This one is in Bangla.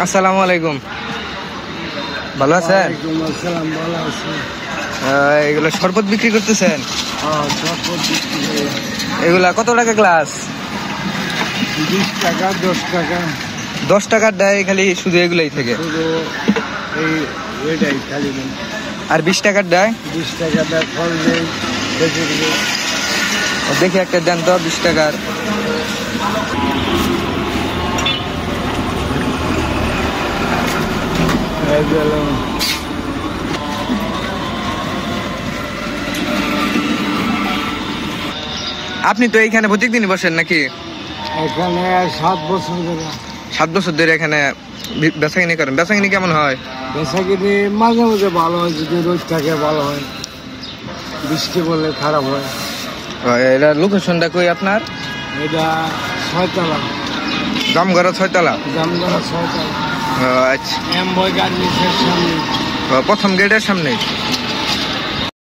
আসসালামু আলাইকুম। ভালো আছেন? এগুলো শরবত বিক্রি করতেছেন? এগুলা কত টাকা গ্লাস? 20 টাকা, 10 টাকা। 10 টাকার দেয় খালি, শুধু এগুলাই থেকে? আর 20 টাকার দেয়? 20 টাকা দেয়, ফল দেয়, খেজুর দেয়। দেখি একটা দেন তো 20 টাকার। আপনি তো এইখানে প্রত্যেকদিনই বসেন নাকি? এখানে 7 বছর ধরে। 7 বছর ধরে এখানে বেচাকিনি করেন? বেচাকিনি কেমন হয়? বেচাকিনি মাঝে মাঝে ভালো হয়, যদি রোদ থাকে ভালো হয়, বৃষ্টি পড়লে খারাপ হয়। এটা লোকেশনটা কই আপনার? এটা 6তলা, জামগড়া 6তলা। জামগড়া 6তলা। আচ্ছা, এমবয় গার্মেন্টসের সামনে, প্রথম গেটের সামনে।